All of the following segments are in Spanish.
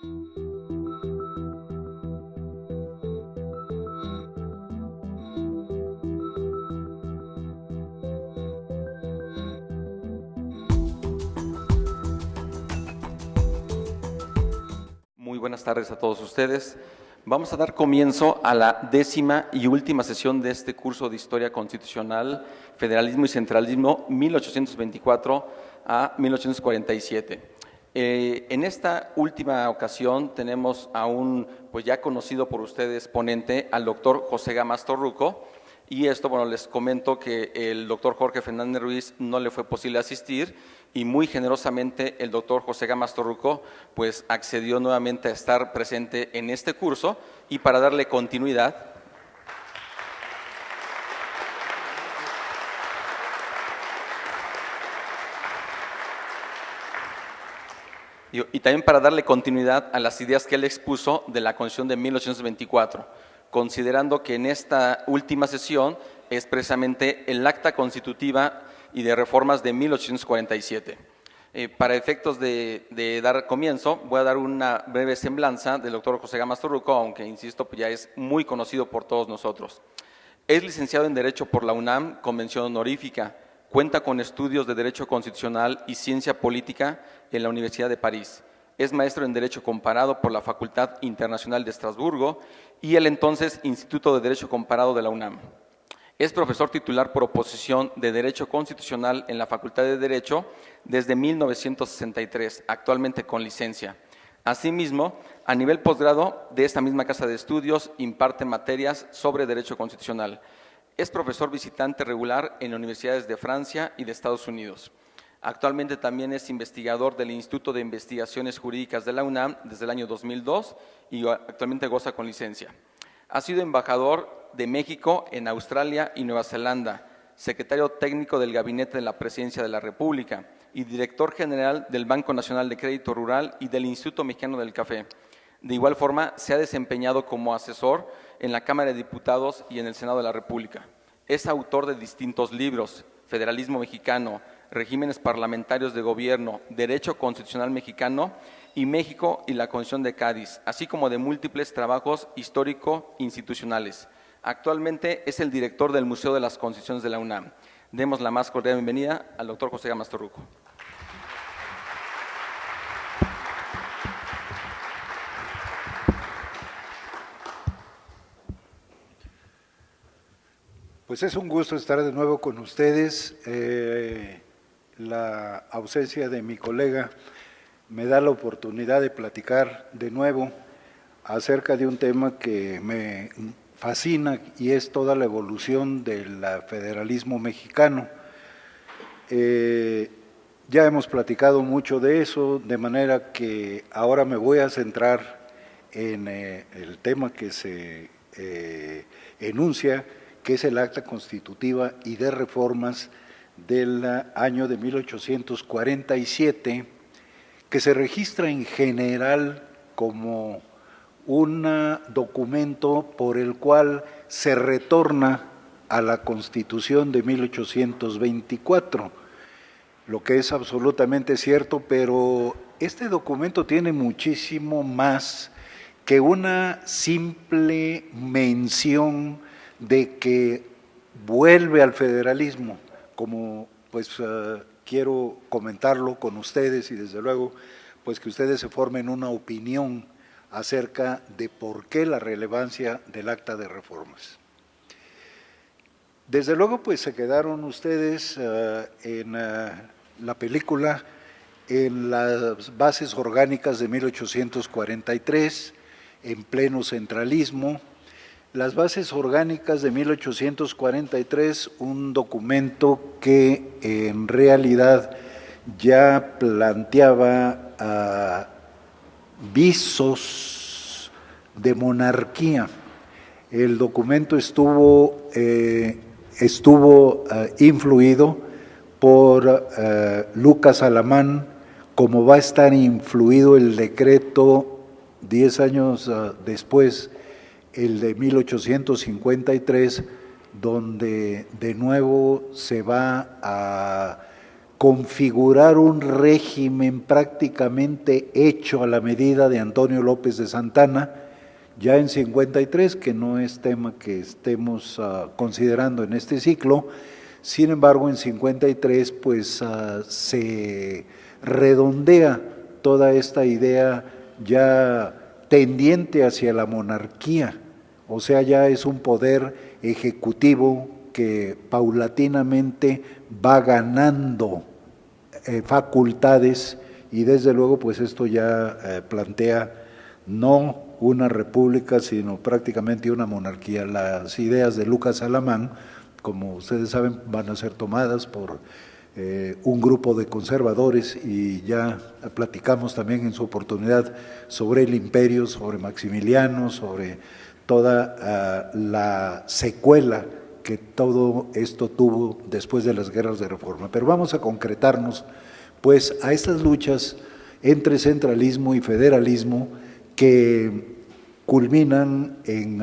Muy buenas tardes a todos ustedes. Vamos a dar comienzo a la 10ª y última sesión de este curso de Historia Constitucional, Federalismo y Centralismo, 1824 a 1847. En esta última ocasión tenemos a un, pues ya conocido por ustedes, ponente, al doctor José Gámez Torruco, y esto, bueno, les comento que el doctor Jorge Fernández Ruiz no le fue posible asistir y muy generosamente el doctor José Gámez Torruco pues accedió nuevamente a estar presente en este curso y para darle continuidad. Y también para darle continuidad a las ideas que él expuso de la Constitución de 1824, considerando que en esta última sesión es precisamente el acta constitutiva y de reformas de 1847. Para efectos de dar comienzo, voy a dar una breve semblanza del doctor José Gámez Torruco, aunque, insisto, pues ya es muy conocido por todos nosotros. Es licenciado en Derecho por la UNAM, con mención honorífica. Cuenta con estudios de Derecho Constitucional y Ciencia Política en la Universidad de París. Es maestro en Derecho Comparado por la Facultad Internacional de Estrasburgo y el entonces Instituto de Derecho Comparado de la UNAM. Es profesor titular por oposición de Derecho Constitucional en la Facultad de Derecho desde 1963, actualmente con licencia. Asimismo, a nivel posgrado de esta misma casa de estudios, imparte materias sobre Derecho Constitucional. Es profesor visitante regular en universidades de Francia y de Estados Unidos. Actualmente también es investigador del Instituto de Investigaciones Jurídicas de la UNAM desde el año 2002 y actualmente goza con licencia. Ha sido embajador de México en Australia y Nueva Zelanda, secretario técnico del Gabinete de la Presidencia de la República y director general del Banco Nacional de Crédito Rural y del Instituto Mexicano del Café. De igual forma, se ha desempeñado como asesor en la Cámara de Diputados y en el Senado de la República. Es autor de distintos libros: Federalismo Mexicano, Regímenes Parlamentarios de Gobierno, Derecho Constitucional Mexicano y México y la Constitución de Cádiz, así como de múltiples trabajos histórico-institucionales. Actualmente es el director del Museo de las Constituciones de la UNAM. Demos la más cordial bienvenida al doctor José Gámez Torruco. Pues es un gusto estar de nuevo con ustedes. La ausencia de mi colega me da la oportunidad de platicar de nuevo acerca de un tema que me fascina y es toda la evolución del federalismo mexicano. Ya hemos platicado mucho de eso, de manera que ahora me voy a centrar en el tema que se enuncia, que es el acta constitutiva y de reformas del año de 1847, que se registra en general como un documento por el cual se retorna a la Constitución de 1824, lo que es absolutamente cierto, pero este documento tiene muchísimo más que una simple mención de que vuelve al federalismo, como pues quiero comentarlo con ustedes y desde luego pues que ustedes se formen una opinión acerca de por qué la relevancia del acta de reformas. Desde luego pues se quedaron ustedes en la película, en las bases orgánicas de 1843, en pleno centralismo. Las bases orgánicas de 1843, un documento que en realidad ya planteaba visos de monarquía. El documento estuvo influido por Lucas Alamán, como va a estar influido el decreto 10 años después, el de 1853, donde de nuevo se va a configurar un régimen prácticamente hecho a la medida de Antonio López de Santana, ya en 53, que no es tema que estemos considerando en este ciclo. Sin embargo, en 53 pues se redondea toda esta idea ya tendiente hacia la monarquía, o sea, ya es un poder ejecutivo que paulatinamente va ganando facultades, y desde luego pues esto ya plantea no una república, sino prácticamente una monarquía. Las ideas de Lucas Alamán, como ustedes saben, van a ser tomadas por un grupo de conservadores, y ya platicamos también en su oportunidad sobre el imperio, sobre Maximiliano, sobre toda la secuela que todo esto tuvo después de las guerras de reforma. Pero vamos a concretarnos pues a estas luchas entre centralismo y federalismo, que culminan en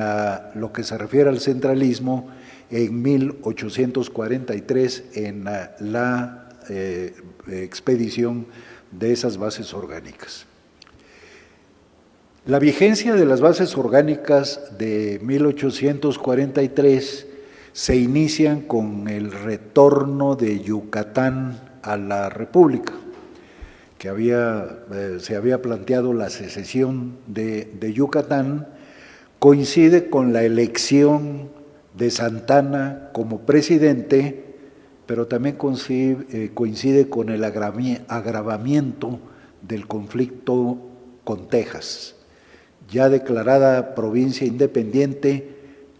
lo que se refiere al centralismo en 1843 en la expedición de esas bases orgánicas. La vigencia de las bases orgánicas de 1843 se inician con el retorno de Yucatán a la República, que se había planteado la secesión de Yucatán. Coincide con la elección de Santana como presidente, pero también coincide con el agravamiento del conflicto con Texas, ya declarada provincia independiente,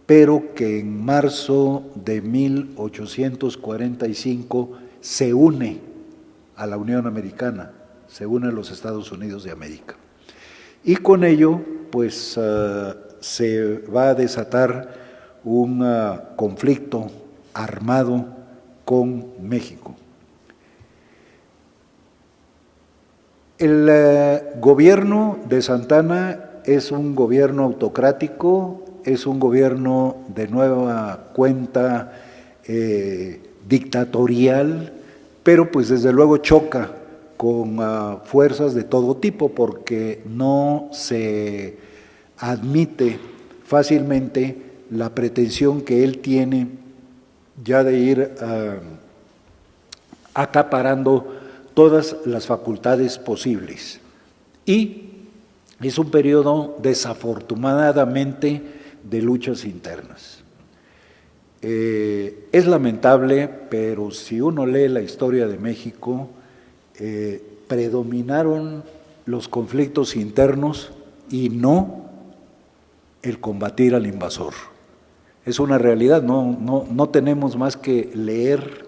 pero que en marzo de 1845 se une a la Unión Americana, se une a los Estados Unidos de América. Y con ello, pues, se va a desatar un conflicto armado con México. El gobierno de Santana es un gobierno autocrático, es un gobierno de nueva cuenta dictatorial, pero pues desde luego choca con fuerzas de todo tipo, porque no se admite fácilmente la pretensión que él tiene ya de ir acaparando todas las facultades posibles. Y es un periodo desafortunadamente de luchas internas. Es lamentable, pero si uno lee la historia de México, predominaron los conflictos internos y no el combatir al invasor. Es una realidad, no tenemos más que leer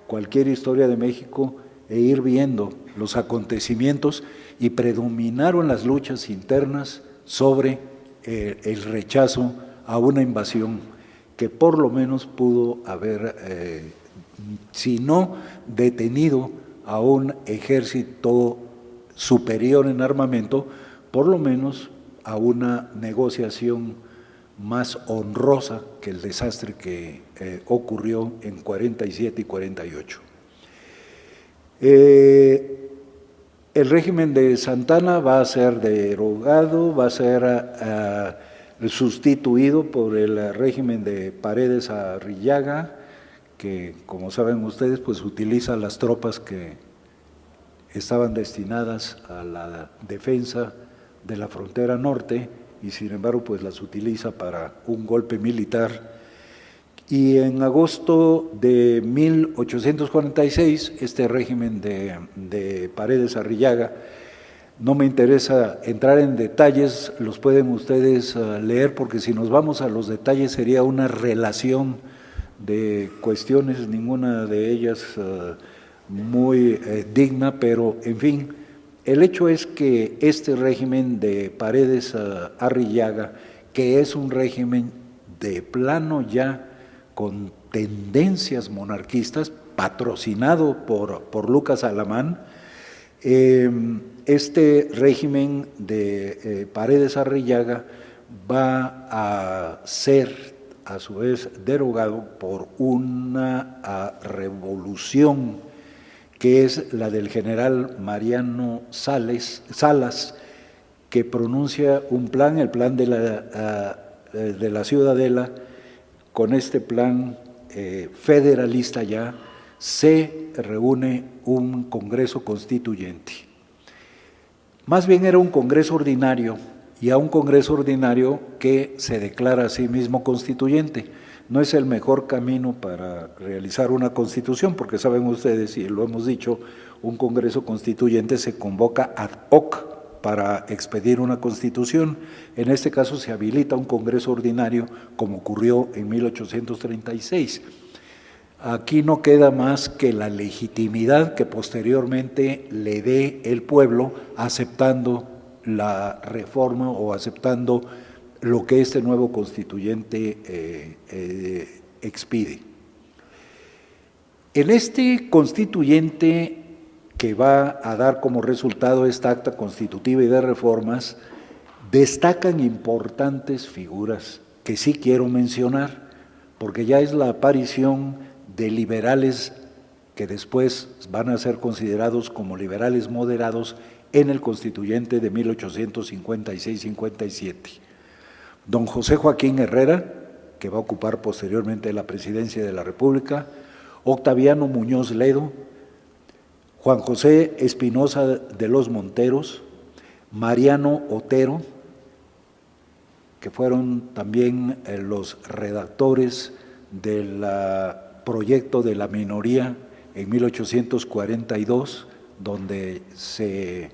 cualquier historia de México e ir viendo los acontecimientos, y predominaron las luchas internas sobre el rechazo a una invasión que por lo menos pudo haber, si no detenido a un ejército superior en armamento, por lo menos a una negociación más honrosa que el desastre que ocurrió en 47 y 48. El régimen de Santana va a ser derogado, va a ser sustituido por el régimen de Paredes Arrillaga, que, como saben ustedes, pues utiliza las tropas que estaban destinadas a la defensa de la frontera norte, y sin embargo pues las utiliza para un golpe militar. Y en agosto de 1846, este régimen de Paredes Arrillaga, no me interesa entrar en detalles, los pueden ustedes leer, porque si nos vamos a los detalles sería una relación de cuestiones, ninguna de ellas muy digna, pero en fin, el hecho es que este régimen de Paredes Arrillaga, que es un régimen de plano ya con tendencias monarquistas, patrocinado por Lucas Alamán, este régimen de Paredes Arrillaga va a ser a su vez derogado por una revolución que es la del general Mariano Salas, que pronuncia un plan, el plan de la Ciudadela. Con este plan federalista ya se reúne un Congreso Constituyente. Más bien era un Congreso ordinario, y a un Congreso ordinario que se declara a sí mismo constituyente. No es el mejor camino para realizar una constitución, porque saben ustedes, y lo hemos dicho, un Congreso Constituyente se convoca ad hoc para expedir una constitución. En este caso se habilita un Congreso ordinario, como ocurrió en 1836. Aquí no queda más que la legitimidad que posteriormente le dé el pueblo aceptando la reforma o aceptando lo que este nuevo constituyente expide. En este constituyente que va a dar como resultado esta acta constitutiva y de reformas, destacan importantes figuras que sí quiero mencionar, porque ya es la aparición de liberales que después van a ser considerados como liberales moderados en el constituyente de 1856-57. Don José Joaquín Herrera, que va a ocupar posteriormente la presidencia de la República, Octaviano Muñoz Ledo, Juan José Espinosa de los Monteros, Mariano Otero, que fueron también los redactores del proyecto de la minoría en 1842, donde se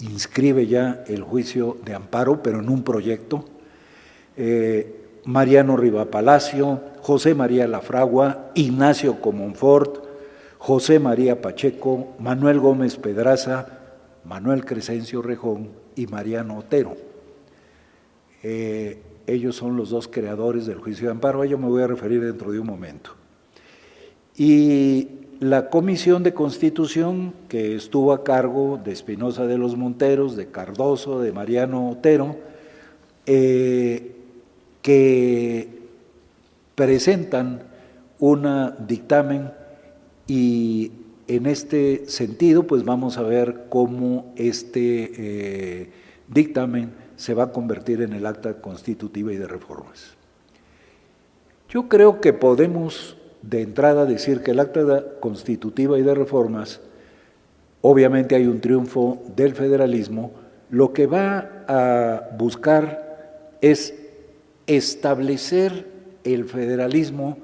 inscribe ya el juicio de amparo, pero en un proyecto. Mariano Rivapalacio, José María Lafragua, Ignacio Comonfort, José María Pacheco, Manuel Gómez Pedraza, Manuel Crescencio Rejón y Mariano Otero. Ellos son los dos creadores del juicio de amparo, a ello me voy a referir dentro de un momento. Y la Comisión de Constitución, que estuvo a cargo de Espinosa de los Monteros, de Cardoso, de Mariano Otero, que presentan un dictamen, y en este sentido pues vamos a ver cómo este dictamen se va a convertir en el acta constitutiva y de reformas. Yo creo que podemos de entrada decir que el acta constitutiva y de reformas, obviamente hay un triunfo del federalismo, lo que va a buscar es establecer el federalismo,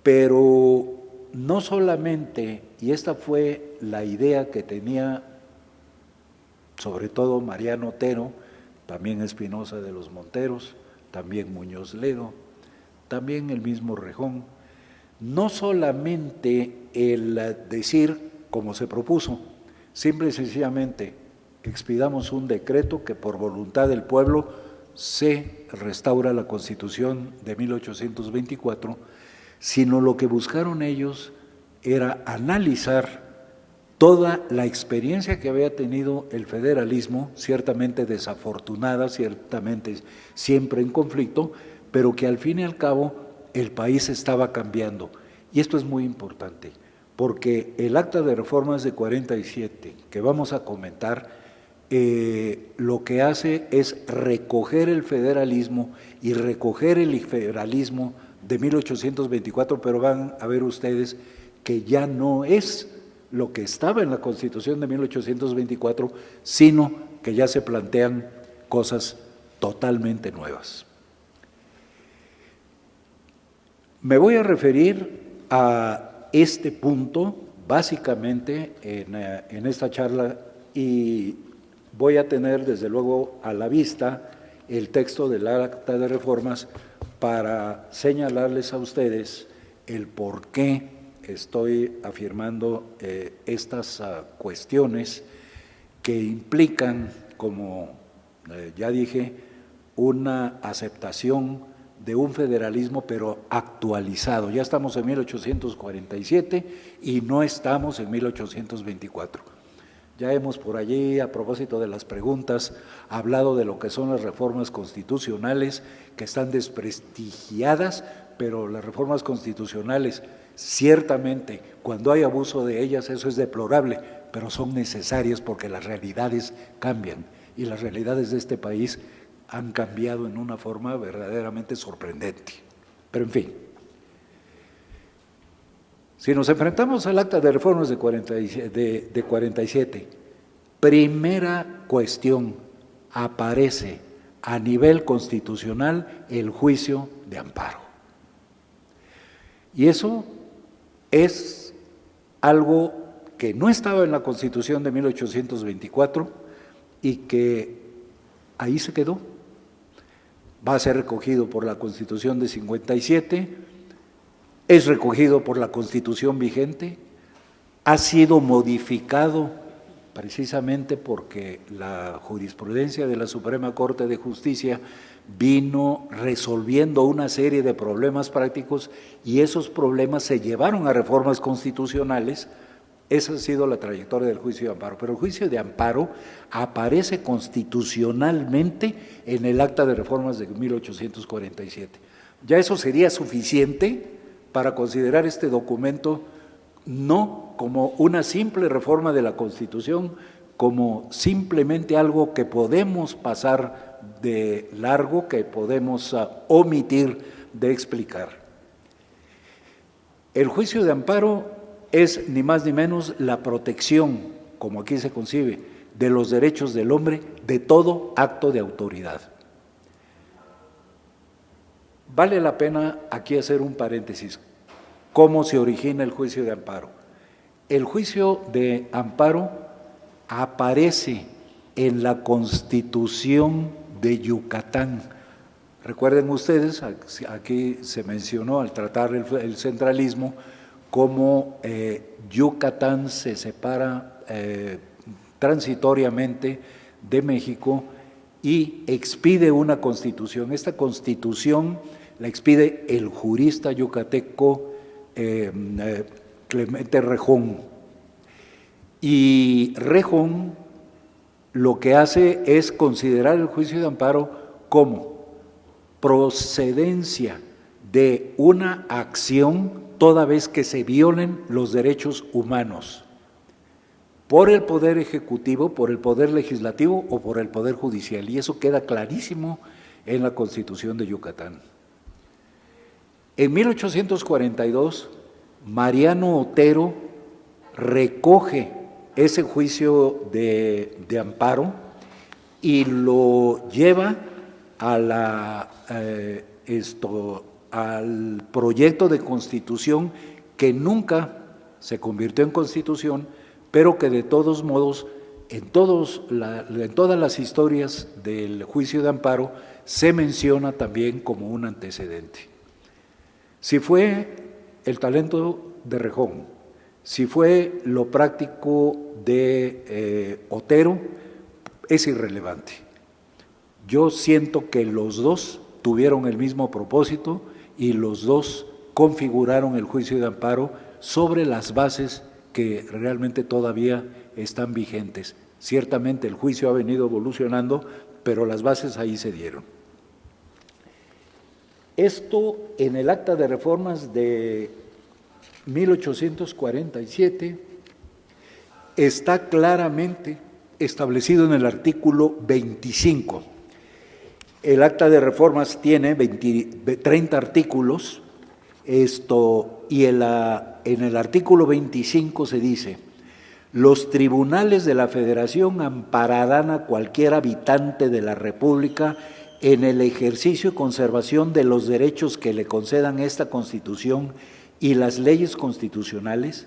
pero no solamente, y esta fue la idea que tenía sobre todo Mariano Otero, también Espinosa de los Monteros, también Muñoz Ledo, también el mismo Rejón, no solamente el decir como se propuso, simple y sencillamente expidamos un decreto que por voluntad del pueblo se restaura la Constitución de 1824, sino lo que buscaron ellos era analizar toda la experiencia que había tenido el federalismo, ciertamente desafortunada, ciertamente siempre en conflicto, pero que al fin y al cabo el país estaba cambiando. Y esto es muy importante, porque el acta de reformas de 47, que vamos a comentar, lo que hace es recoger el federalismo y recoger el federalismo de 1824, pero van a ver ustedes que ya no es lo que estaba en la Constitución de 1824, sino que ya se plantean cosas totalmente nuevas. Me voy a referir a este punto básicamente en esta charla, y voy a tener desde luego a la vista el texto del acta de reformas para señalarles a ustedes el por qué estoy afirmando estas cuestiones que implican, como ya dije, una aceptación de un federalismo pero actualizado. Ya estamos en 1847 y no estamos en 1824. Ya hemos por allí, a propósito de las preguntas, hablado de lo que son las reformas constitucionales que están desprestigiadas, pero las reformas constitucionales Ciertamente, cuando hay abuso de ellas, eso es deplorable, pero son necesarias porque las realidades cambian y las realidades de este país han cambiado en una forma verdaderamente sorprendente. Pero en fin, si nos enfrentamos al acta de reformas de 47, primera cuestión, aparece a nivel constitucional el juicio de amparo. Y eso es algo que no estaba en la Constitución de 1824 y que ahí se quedó. Va a ser recogido por la Constitución de 57, es recogido por la Constitución vigente, ha sido modificado precisamente porque la jurisprudencia de la Suprema Corte de Justicia vino resolviendo una serie de problemas prácticos y esos problemas se llevaron a reformas constitucionales. Esa ha sido la trayectoria del juicio de amparo, pero el juicio de amparo aparece constitucionalmente en el acta de reformas de 1847. Ya eso sería suficiente para considerar este documento no como una simple reforma de la Constitución, como simplemente algo que podemos pasar de largo, que podemos omitir de explicar. El juicio de amparo es ni más ni menos la protección, como aquí se concibe, de los derechos del hombre de todo acto de autoridad. Vale la pena aquí hacer un paréntesis. ¿Cómo se origina el juicio de amparo? El juicio de amparo aparece en la Constitución de Yucatán. Recuerden ustedes, aquí se mencionó al tratar el centralismo, cómo Yucatán se separa transitoriamente de México y expide una constitución. Esta constitución la expide el jurista yucateco Clemente Rejón. Y Rejón lo que hace es considerar el juicio de amparo como procedencia de una acción toda vez que se violen los derechos humanos por el Poder Ejecutivo, por el Poder Legislativo o por el Poder Judicial. Y eso queda clarísimo en la Constitución de Yucatán. En 1842, Mariano Otero recoge ese juicio de amparo y lo lleva a al proyecto de constitución que nunca se convirtió en constitución, pero que de todos modos, en todas las historias del juicio de amparo, se menciona también como un antecedente. Si fue el talento de Rejón, si fue lo práctico de Otero, es irrelevante. Yo siento que los dos tuvieron el mismo propósito y los dos configuraron el juicio de amparo sobre las bases que realmente todavía están vigentes. Ciertamente el juicio ha venido evolucionando, pero las bases ahí se dieron. Esto en el acta de reformas de 1847 está claramente establecido en el artículo 25. El acta de reformas tiene 30 artículos, y en el artículo 25 se dice: los tribunales de la Federación ampararán a cualquier habitante de la República en el ejercicio y conservación de los derechos que le concedan esta Constitución y las leyes constitucionales,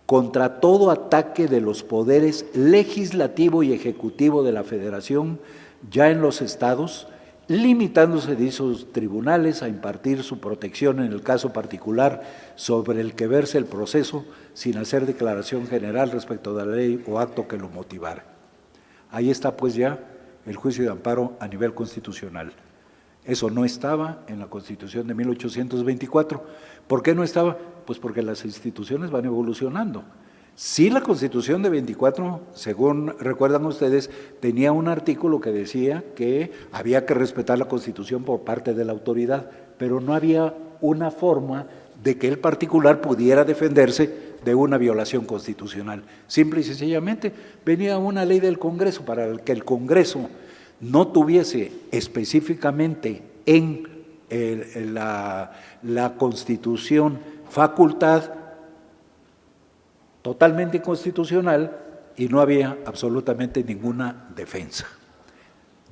contra todo ataque de los poderes legislativo y ejecutivo de la Federación, ya en los estados, limitándose dichos tribunales a impartir su protección en el caso particular sobre el que verse el proceso, sin hacer declaración general respecto de la ley o acto que lo motivara. Ahí está pues ya el juicio de amparo a nivel constitucional. Eso no estaba en la Constitución de 1824. ¿Por qué no estaba? Pues porque las instituciones van evolucionando. Sí, la Constitución de 24, según recuerdan ustedes, tenía un artículo que decía que había que respetar la Constitución por parte de la autoridad, pero no había una forma de que el particular pudiera defenderse de una violación constitucional. Simple y sencillamente venía una ley del Congreso para que el Congreso no tuviese específicamente en la Constitución facultad totalmente inconstitucional y no había absolutamente ninguna defensa.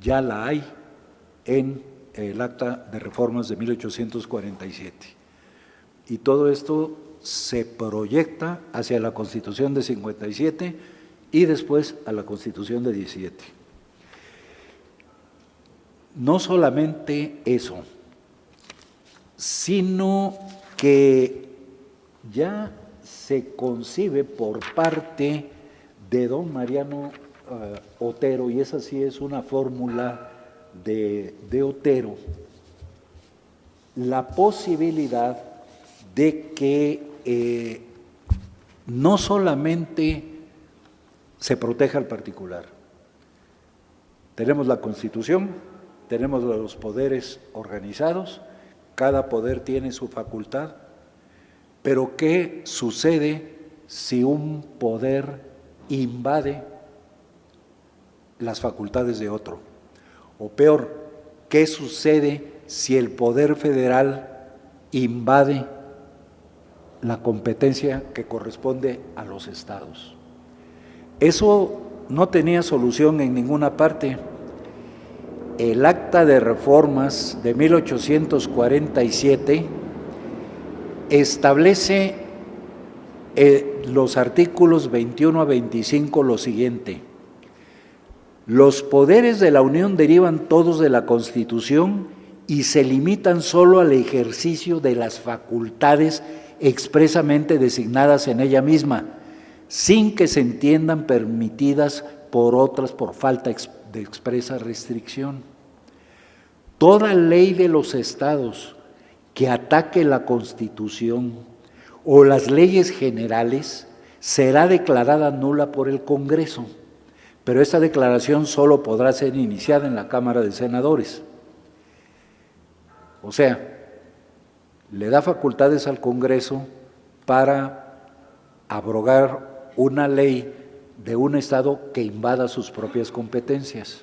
Ya la hay en el Acta de Reformas de 1847. Y todo esto se proyecta hacia la Constitución de 57 y después a la Constitución de 17. No solamente eso, sino que ya se concibe por parte de don Mariano Otero, y esa sí es una fórmula de Otero, la posibilidad de que no solamente se proteja al particular. Tenemos la Constitución, tenemos los poderes organizados, cada poder tiene su facultad, pero ¿qué sucede si un poder invade las facultades de otro? O peor, ¿qué sucede si el poder federal invade la competencia que corresponde a los estados? Eso no tenía solución en ninguna parte. El Acta de Reformas de 1847 establece los artículos 21 a 25 lo siguiente: los poderes de la Unión derivan todos de la Constitución y se limitan solo al ejercicio de las facultades expresamente designadas en ella misma, sin que se entiendan permitidas por otras por falta de expresa restricción. Toda ley de los estados que ataque la Constitución o las leyes generales será declarada nula por el Congreso, pero esta declaración solo podrá ser iniciada en la Cámara de Senadores. O sea, le da facultades al Congreso para abrogar una ley de un estado que invada sus propias competencias.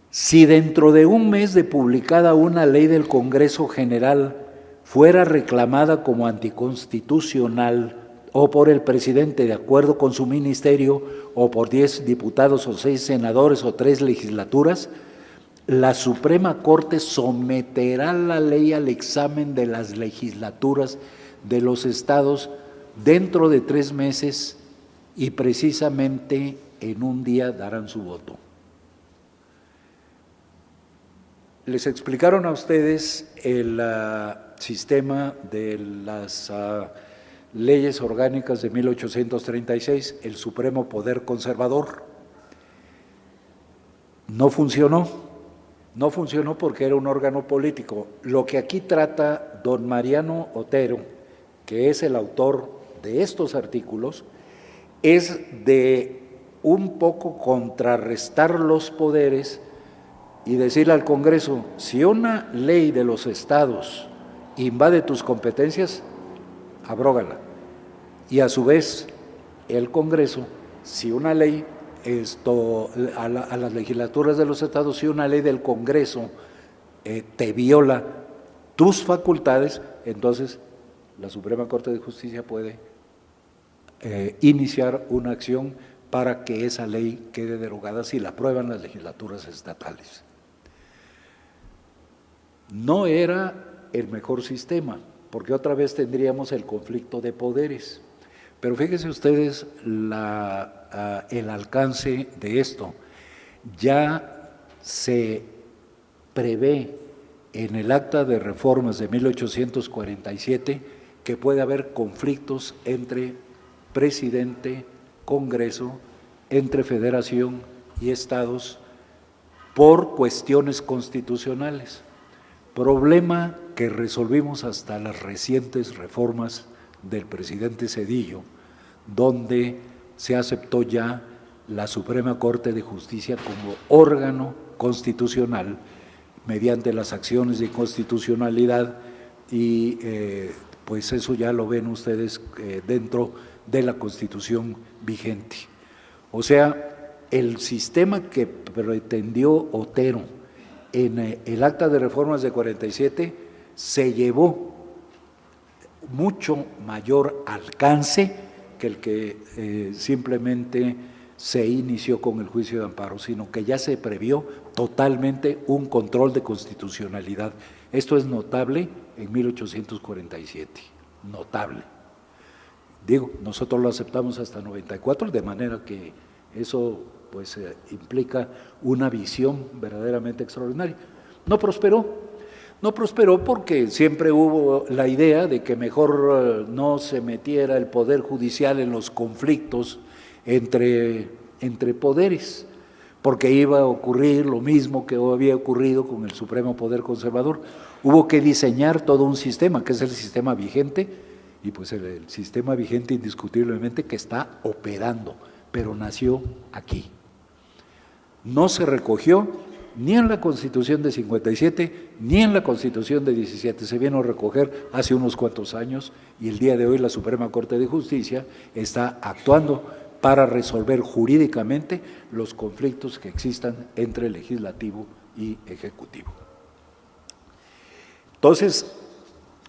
Si dentro de un mes de publicada una ley del Congreso General fuera reclamada como anticonstitucional o por el presidente de acuerdo con su ministerio o por 10 diputados o 6 senadores o 3 legislaturas, la Suprema Corte someterá la ley al examen de las legislaturas de los estados dentro de 3 meses y precisamente en un día darán su voto. Les explicaron a ustedes el sistema de las leyes orgánicas de 1836, el Supremo Poder Conservador. No funcionó porque era un órgano político. Lo que aquí trata don Mariano Otero, que es el autor de estos artículos, es de un poco contrarrestar los poderes y decirle al Congreso: si una ley de los estados invade tus competencias, abrógala. Y a su vez, el Congreso, si una ley, a las legislaturas de los estados, si una ley del Congreso te viola tus facultades, entonces la Suprema Corte de Justicia puede iniciar una acción para que esa ley quede derogada si la aprueban las legislaturas estatales. No era el mejor sistema, porque otra vez tendríamos el conflicto de poderes. Pero fíjense ustedes el alcance de esto. Ya se prevé en el Acta de Reformas de 1847 que puede haber conflictos entre presidente, Congreso, entre Federación y Estados por cuestiones constitucionales. Problema que resolvimos hasta las recientes reformas del presidente Zedillo, donde se aceptó ya la Suprema Corte de Justicia como órgano constitucional mediante las acciones de inconstitucionalidad y pues eso ya lo ven ustedes dentro de la Constitución vigente. O sea, el sistema que pretendió Otero en el Acta de Reformas de 47 se llevó mucho mayor alcance que el que simplemente se inició con el juicio de amparo, sino que ya se previó totalmente un control de constitucionalidad. Esto es notable en 1847, notable. Digo, nosotros lo aceptamos hasta 94, de manera que eso pues implica una visión verdaderamente extraordinaria. No prosperó porque siempre hubo la idea de que mejor no se metiera el Poder Judicial en los conflictos entre poderes, porque iba a ocurrir lo mismo que había ocurrido con el Supremo Poder Conservador. Hubo que diseñar todo un sistema, que es el sistema vigente, y pues el sistema vigente indiscutiblemente que está operando, pero nació aquí. No se recogió ni en la Constitución de 57, ni en la Constitución de 17, se vino a recoger hace unos cuantos años, y el día de hoy la Suprema Corte de Justicia está actuando para resolver jurídicamente los conflictos que existan entre legislativo y ejecutivo. Entonces,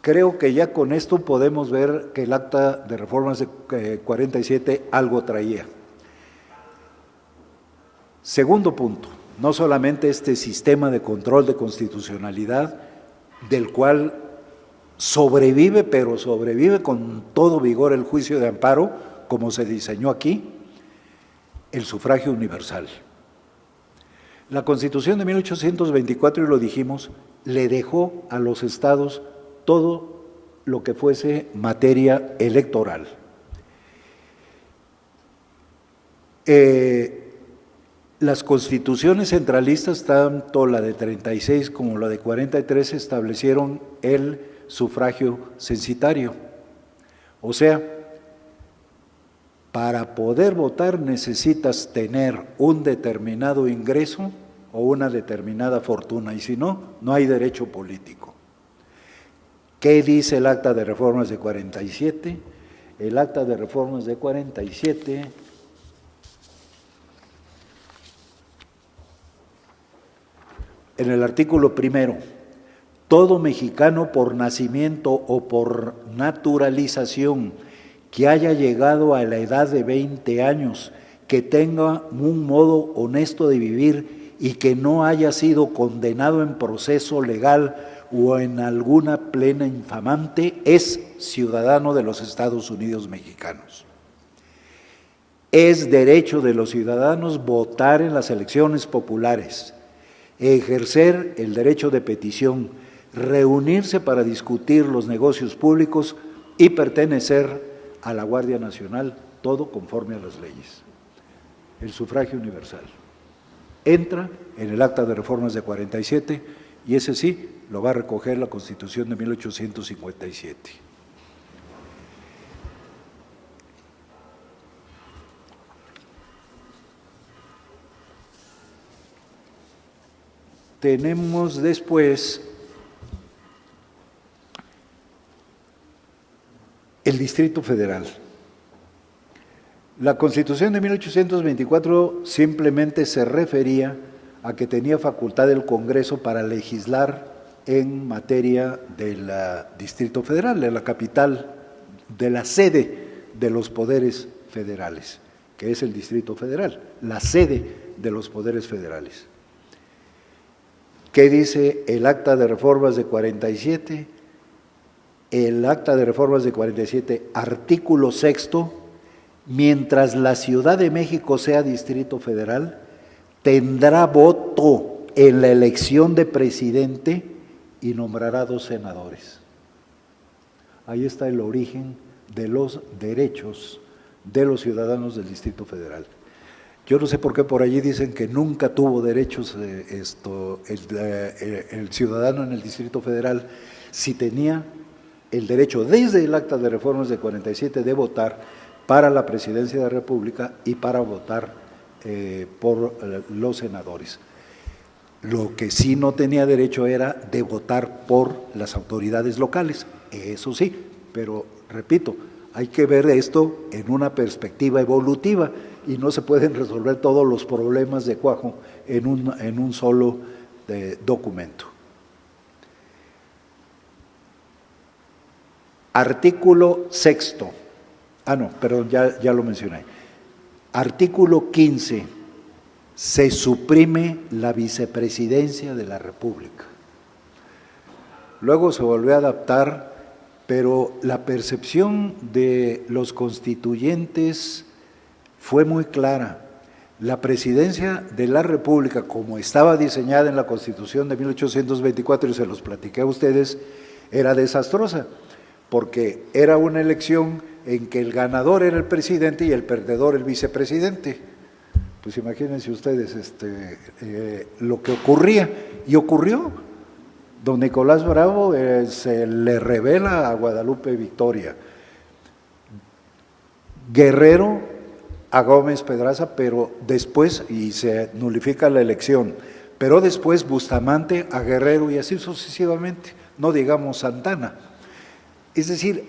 creo que ya con esto podemos ver que el Acta de Reformas de 47 algo traía. Segundo punto, no solamente este sistema de control de constitucionalidad, del cual sobrevive, pero sobrevive con todo vigor el juicio de amparo, como se diseñó aquí, el sufragio universal. La Constitución de 1824, y lo dijimos, le dejó a los estados todo lo que fuese materia electoral. Las constituciones centralistas, tanto la de 36 como la de 43, establecieron el sufragio censitario. O sea, para poder votar necesitas tener un determinado ingreso o una determinada fortuna, y si no, no hay derecho político. ¿Qué dice el Acta de Reformas de 47? El Acta de Reformas de 47… En el artículo primero, todo mexicano por nacimiento o por naturalización que haya llegado a la edad de 20 años, que tenga un modo honesto de vivir y que no haya sido condenado en proceso legal o en alguna plena infamante, es ciudadano de los Estados Unidos mexicanos. Es derecho de los ciudadanos votar en las elecciones populares, ejercer el derecho de petición, reunirse para discutir los negocios públicos y pertenecer a la Guardia Nacional, todo conforme a las leyes. El sufragio universal entra en el Acta de Reformas de 47 y ese sí lo va a recoger la Constitución de 1857. Tenemos después el Distrito Federal. La Constitución de 1824 simplemente se refería a que tenía facultad el Congreso para legislar en materia del Distrito Federal, de la capital, de la sede de los poderes federales, que es el Distrito Federal, la sede de los poderes federales. ¿Qué dice el Acta de Reformas de 47? El Acta de Reformas de 47, artículo 6, mientras la Ciudad de México sea Distrito Federal, tendrá voto en la elección de presidente y nombrará 2 senadores. Ahí está el origen de los derechos de los ciudadanos del Distrito Federal. Yo no sé por qué por allí dicen que nunca tuvo derechos el ciudadano en el Distrito Federal, si tenía el derecho desde el Acta de Reformas de 47 de votar para la presidencia de la República y para votar por los senadores. Lo que sí no tenía derecho era de votar por las autoridades locales, eso sí, pero repito, hay que ver esto en una perspectiva evolutiva y no se pueden resolver todos los problemas de Cuajo en un solo documento. Artículo 6. Perdón, ya lo mencioné. Artículo 15. Se suprime la vicepresidencia de la República. Luego se volvió a adaptar, pero la percepción de los constituyentes fue muy clara. La presidencia de la República, como estaba diseñada en la Constitución de 1824, y se los platiqué a ustedes, era desastrosa, porque era una elección en que el ganador era el presidente y el perdedor el vicepresidente. Pues imagínense ustedes lo que ocurría, y ocurrió. Don Nicolás Bravo se le revela a Guadalupe Victoria, Guerrero a Gómez Pedraza, pero después, y se nulifica la elección, pero después Bustamante a Guerrero y así sucesivamente, no digamos Santana. Es decir,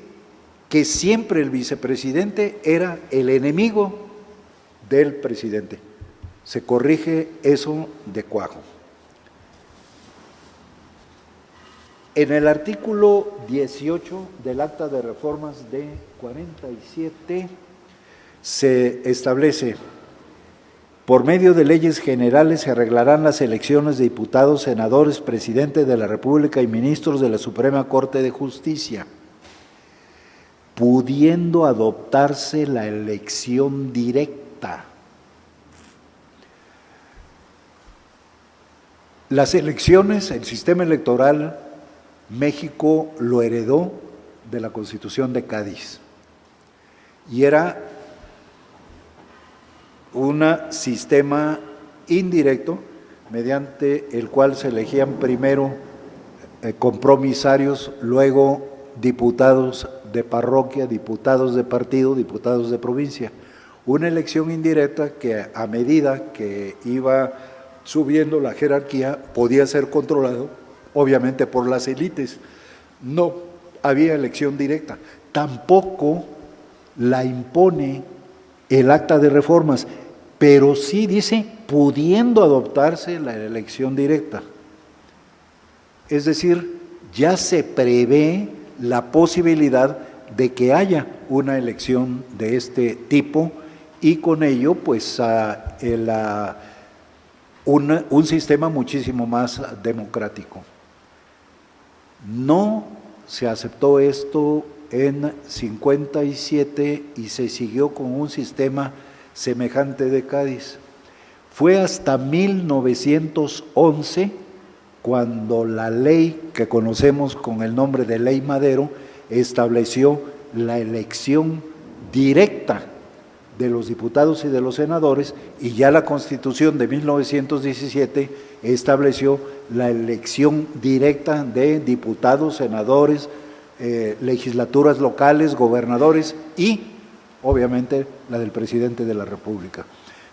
que siempre el vicepresidente era el enemigo del presidente. Se corrige eso de Cuajo. En el artículo 18 del Acta de Reformas de 47 se establece: por medio de leyes generales se arreglarán las elecciones de diputados, senadores, presidente de la República y ministros de la Suprema Corte de Justicia, pudiendo adoptarse la elección directa. Las elecciones, el sistema electoral, México lo heredó de la Constitución de Cádiz y era un sistema indirecto mediante el cual se elegían primero compromisarios, luego diputados de parroquia, diputados de partido, diputados de provincia. Una elección indirecta que a medida que iba subiendo la jerarquía podía ser controlado obviamente por las élites. No había elección directa, tampoco la impone el Acta de Reformas, pero sí dice pudiendo adoptarse la elección directa. Es decir, ya se prevé la posibilidad de que haya una elección de este tipo y con ello pues un sistema muchísimo más democrático. No se aceptó esto en 57 y se siguió con un sistema semejante de Cádiz. Fue hasta 1911 cuando la ley que conocemos con el nombre de Ley Madero estableció la elección directa de los diputados y de los senadores, y ya la Constitución de 1917 estableció la elección directa de diputados, senadores, legislaturas locales, gobernadores y obviamente la del presidente de la República.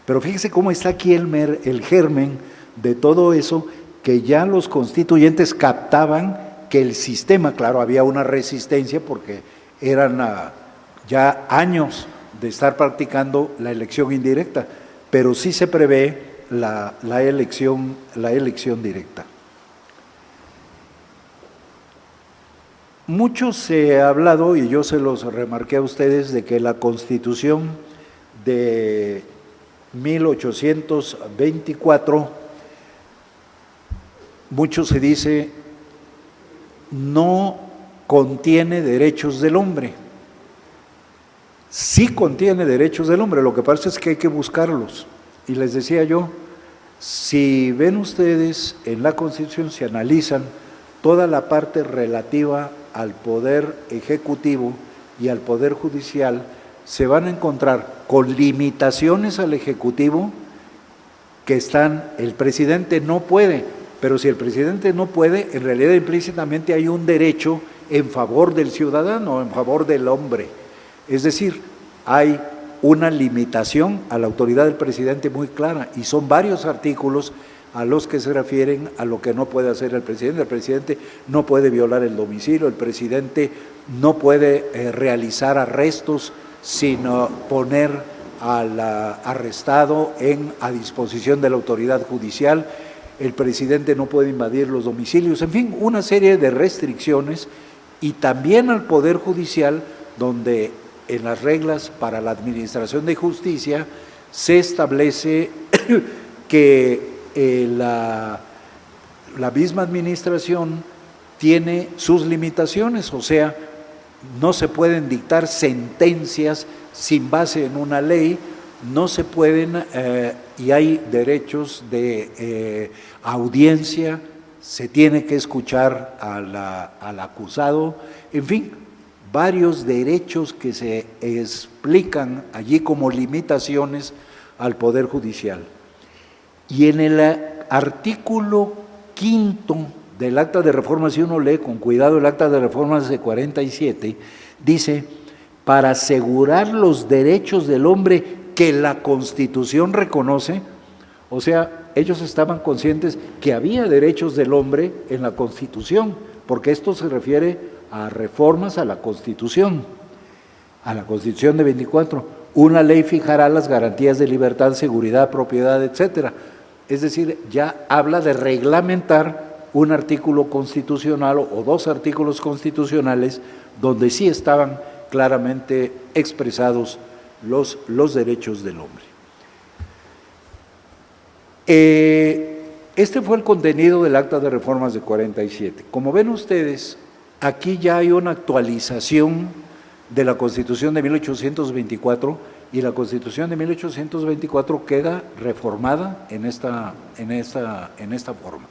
Pero fíjese cómo está aquí el germen de todo eso, que ya los constituyentes captaban que el sistema, claro, había una resistencia porque eran ya años de estar practicando la elección indirecta, pero sí se prevé la elección directa. Mucho se ha hablado, y yo se los remarqué a ustedes, de que la Constitución de 1824, mucho se dice, no contiene derechos del hombre. Sí contiene derechos del hombre, lo que pasa es que hay que buscarlos. Y les decía yo, si ven ustedes en la Constitución, se analizan toda la parte relativa al poder ejecutivo y al poder judicial, se van a encontrar con limitaciones al ejecutivo que el presidente no puede, pero si el presidente no puede, en realidad implícitamente hay un derecho en favor del ciudadano, en favor del hombre. Es decir, hay una limitación a la autoridad del presidente muy clara, y son varios artículos a los que se refieren a lo que no puede hacer el presidente. El presidente no puede violar el domicilio, el presidente no puede realizar arrestos sin poner al arrestado a disposición de la autoridad judicial, el presidente no puede invadir los domicilios, en fin, una serie de restricciones, y también al Poder Judicial, donde en las reglas para la administración de justicia se establece que la misma administración tiene sus limitaciones, o sea, no se pueden dictar sentencias sin base en una ley, no se pueden, y hay derechos de audiencia, se tiene que escuchar al acusado, en fin, varios derechos que se explican allí como limitaciones al Poder Judicial. Y en el artículo 5 del Acta de Reformas, si uno lee con cuidado el Acta de Reformas de 47, dice: para asegurar los derechos del hombre que la Constitución reconoce, o sea, ellos estaban conscientes que había derechos del hombre en la Constitución, porque esto se refiere a reformas a la Constitución de 24. Una ley fijará las garantías de libertad, seguridad, propiedad, etcétera. Es decir, ya habla de reglamentar un artículo constitucional o dos artículos constitucionales donde sí estaban claramente expresados los derechos del hombre. Este fue el contenido del Acta de Reformas de 47. Como ven ustedes, aquí ya hay una actualización de la Constitución de 1824 y la Constitución de 1824 queda reformada en esta forma.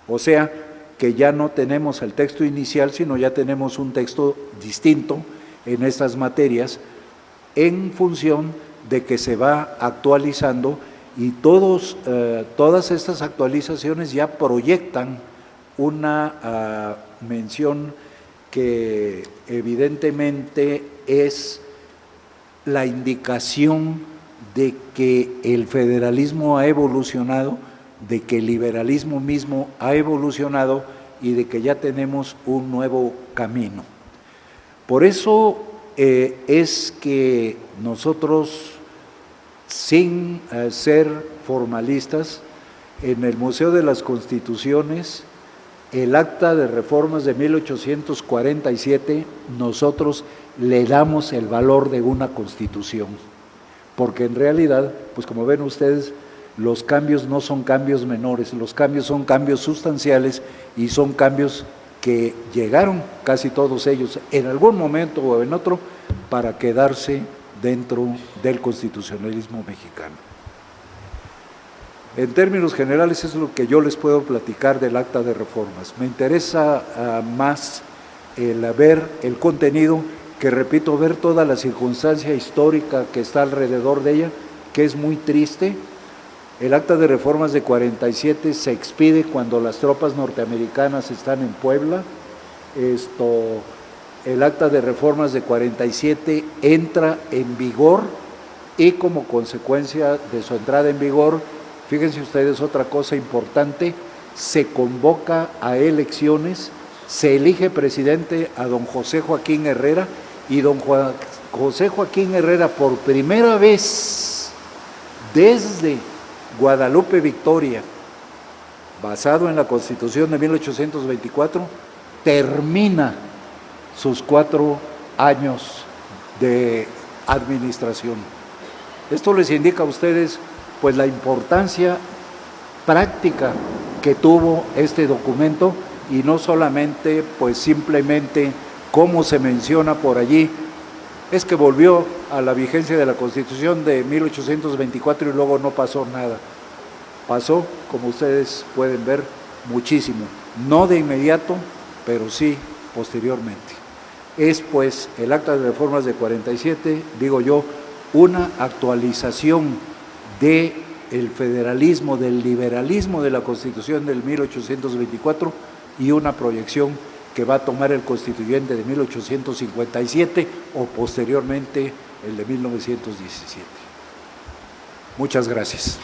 O sea, que ya no tenemos el texto inicial, sino ya tenemos un texto distinto en estas materias en función de que se va actualizando y todas estas actualizaciones ya proyectan una mención que evidentemente es la indicación de que el federalismo ha evolucionado, de que el liberalismo mismo ha evolucionado y de que ya tenemos un nuevo camino. Por eso es que nosotros, sin ser formalistas, en el Museo de las Constituciones, el Acta de Reformas de 1847, nosotros le damos el valor de una Constitución, porque en realidad, pues como ven ustedes, los cambios no son cambios menores, los cambios son cambios sustanciales y son cambios que llegaron casi todos ellos en algún momento o en otro para quedarse dentro del constitucionalismo mexicano. En términos generales es lo que yo les puedo platicar del Acta de Reformas. Me interesa más el ver el contenido, que repito, ver toda la circunstancia histórica que está alrededor de ella, que es muy triste. El Acta de Reformas de 47 se expide cuando las tropas norteamericanas están en Puebla. El Acta de Reformas de 47 entra en vigor y como consecuencia de su entrada en vigor, fíjense ustedes otra cosa importante, se convoca a elecciones, se elige presidente a don José Joaquín Herrera y don José Joaquín Herrera por primera vez desde Guadalupe Victoria, basado en la Constitución de 1824, termina sus 4 años de administración. Esto les indica a ustedes pues la importancia práctica que tuvo este documento y no solamente pues simplemente como se menciona por allí, es que volvió a la vigencia de la Constitución de 1824 y luego no pasó nada. Pasó, como ustedes pueden ver, muchísimo, no de inmediato, pero sí posteriormente. Es pues el Acta de Reformas de 47, digo yo, una actualización del federalismo, del liberalismo de la Constitución del 1824 y una proyección que va a tomar el constituyente de 1857 o posteriormente el de 1917. Muchas gracias.